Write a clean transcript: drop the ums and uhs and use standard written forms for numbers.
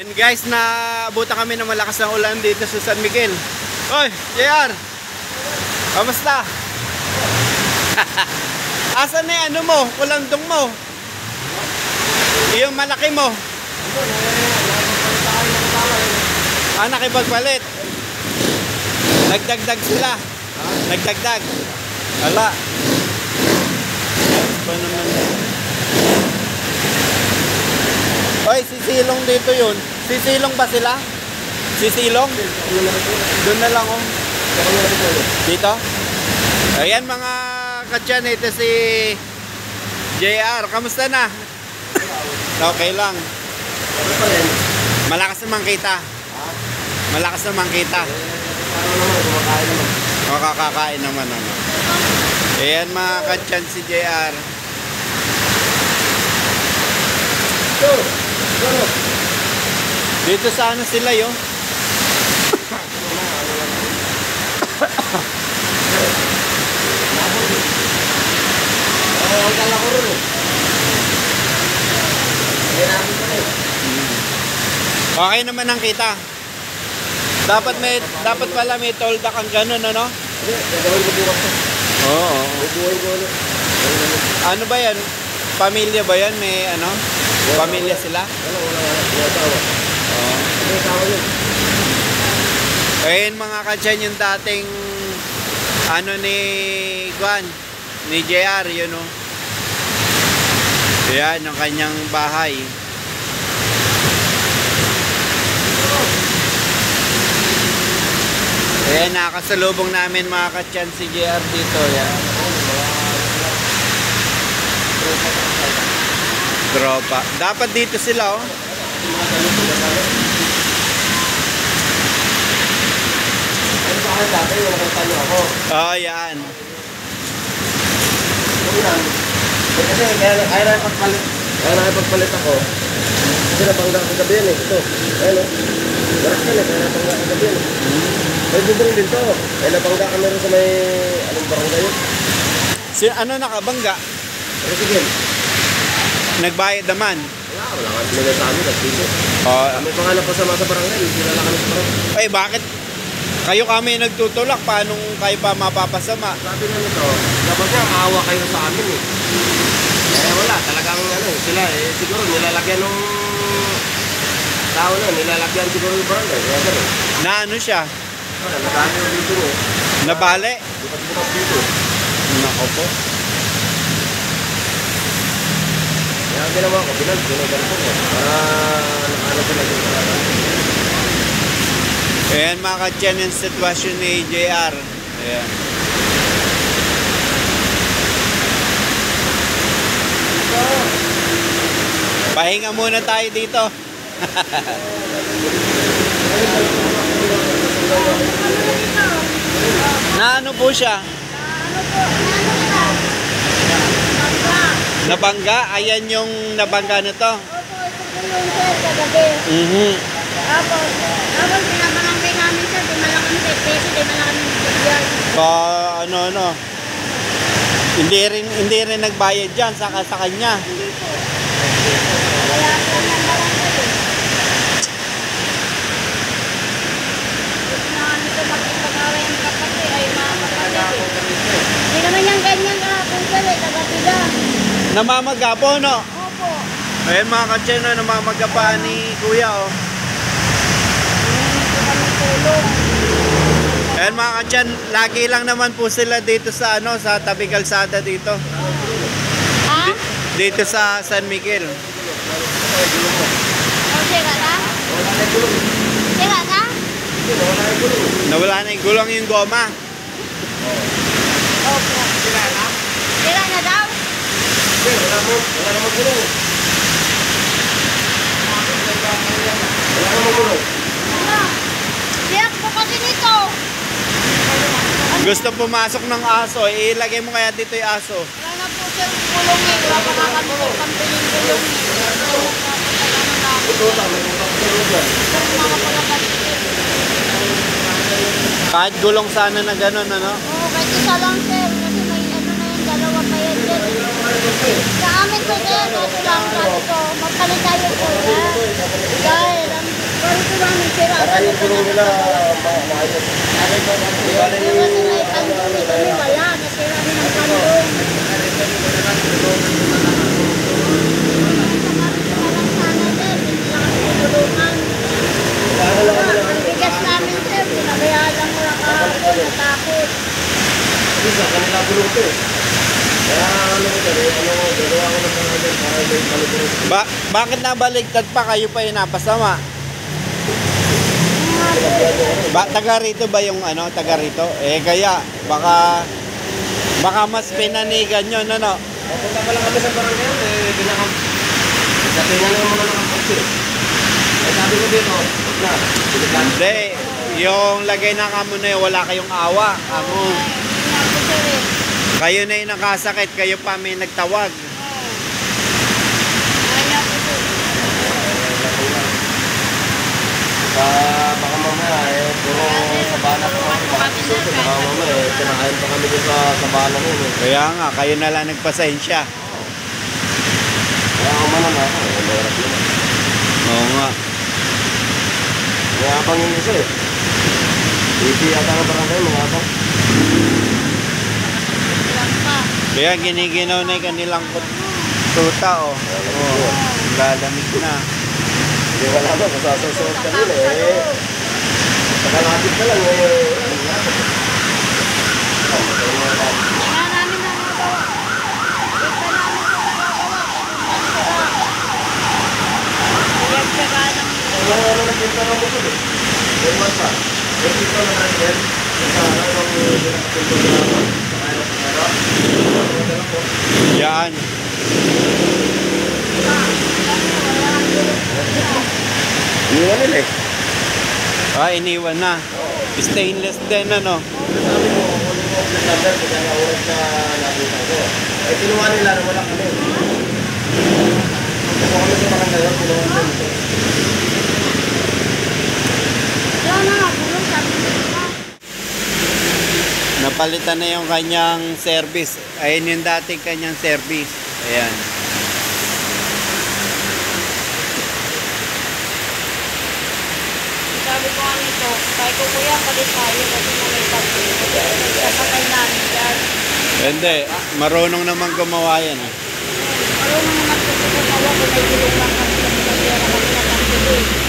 And guys, naabutan kami ng malakas na ulan dito sa San Miguel. Hoy, JR! Kamusta? Asan na ano mo? Kulandong mo? Yung malaki mo? Nakipagpalit. Nagdagdag sila. Nagdagdag. Wala. Pa naman. Hoy, sisilong dito yun. Sisilong ba sila? Sisilong? Doon na lang oh. Dito? Ayan mga katyan, ito si JR. Kamusta na? Okay lang. Malakas naman kita. Malakas naman kita. Makakakain naman ano. Ayan mga katyan si JR. Dito sa ano sila yun? Okay naman ang kita. Dapat pala may tolda kang ganun, ano? Oo. Ano ba yan? Pamilya ba yan? May ano? Pamilya sila? Ayun mga kadyan, yung dating ano ni Juan, ni JR, yun o. Yan, yung kanyang bahay. Ayan, nakasalubong namin mga kadyan si JR dito. Yan. Tropa. Dapat dito sila oh. Oh, yan. Kasi kaya nakipagpalit ako. Kasi napangga ko gabi yan eh. Ito. Ayan o. Waras ka na. Kaya napangga ko gabi yan eh. May bubong din to. Kaya napangga kami rin sa may anong barangay yun. Ano nakabangga? Resigil. Nagbayad naman. Wala nga sila sa amin. Nagpili. Kami pa nga napasama sa barangay. Kilala kami sa barangay. Ay, bakit? Kayo kami nagtutulak, paano kayo pa mapapasama? Sabi na nito, dapat nga maawa kayo sa amin eh. Wala, talagang ano eh, sila eh, siguro nilalagyan ng tao na, nilalagyan siguro yung barangay. Na ano siya? Nadami yung dito eh. Nabale? Bukas-bukas dito. Nako po. Kaya ang ginawa ko, binagano ko para nakaano sila yung barangay. Ayan mga kadyan yung sitwasyon ni JR. Ayan. Pahinga muna tayo dito. Na ano po siya? Nabangga? Ayan yung nabangga na to. Tapos pinabarangay namin siya, di malaki ng peso, di malaki ng bigyan. Ano. Hindi rin nagbayad dyan sa kanya. Hindi po. Kaya po ng barangay eh. Na ano ito, makipag-away ang kapatid ay mga kapatid eh. Hindi naman yung ganyan kahapon sir eh, taga-pila. Namamaga po, no? Opo. Ayan mga kadyan na namamaga pa ni Kuya, oh. Ayan mga kadyan, lagi lang naman po sila dito sa ano, sa tabi kalsada dito. Ha? Dito sa San Miguel. O, sira na? Sira na? Nawala na yung gulong yung goma. Opo. Sira na? Sira na daw? Wala naman gulong. Wala naman gulong. Ano? Siyak po kasi nito. Gusto pumasok ng aso, ilagay mo kaya dito yung aso. Wala na po sir, gulong eh. Wala pa nakakabulong kampiling gulong eh. Ito lang, may kapatid dyan. Kahit gulong sana na gano'n, ano? Oo, kahit isa lang sir. Kasi may ano na yung dalawa pa yan sir. Sa amin po sir, ito lang sabi ko. Magpalit tayo po yan. Dahil ang sira. Para yung gulong nila maayos. Di ba Yung kasi may pandong ito may wala. Nasira din ang pandong. Ang bigas namin, sir, pinabayaan lang mo lang kahapon, natakot. Sa kanila gulong to eh. Kaya gagawa ko ng mga ganyan para may palugurong. Bakit nabaligtad pa kayo pa yung napasama? Taga rito ba yung ano, taga rito? Kaya baka mas pinanigan nyo, no? Papunta pa lang kami sa barangay, pinakam. Sa tingnan naman muna ng kapatid. Sabi ko dito, na, Hindi, yung lagay na kamo na yun, wala kayong awa. Kamo, kayo na yung nakasakit, kayo pa may nagtawag. baka mamaya puro sabana pa kami. Baka mamaya kinakain pa kami dun sa sabana nun eh. Kaya nga, kayo na lang nagpasensya. Kaya umanan ako, mahirap yun. Oo nga. May abang yung isa eh. Hindi yata ng barangay, mga abang. Kaya giniginaw na yung kanilang tuta, oh. Oh, lalamig na. Hindi wala ba, masasasuot ka nila eh. Nakalapit ka lang eh. Ano nagpinta ng motor eh? Yung mata. Yung pinto na natin. Sa ano yung pinto na sa kaya sa kaya. Yan. Iniwan nila eh. Iniwan na. Stainless din, ano? Sabi ko, kunin mo ang number kaya na oras na nakita ko. Ay, kinuha nila na wala kami. Kung kami sa barangay, kinuha nila. Napalitan na yung kanyang service. Ayun yung dating kanyang service. Ayan. Sabi ko nga nito, sabi ko kuya, palit tayo kasi na may pati. Sasakay namin dyan. Hindi. Marunong naman gumawa yan. Marunong naman kasi gumawa kung may gulong lang kami sa pagkakira kami na pagkakira.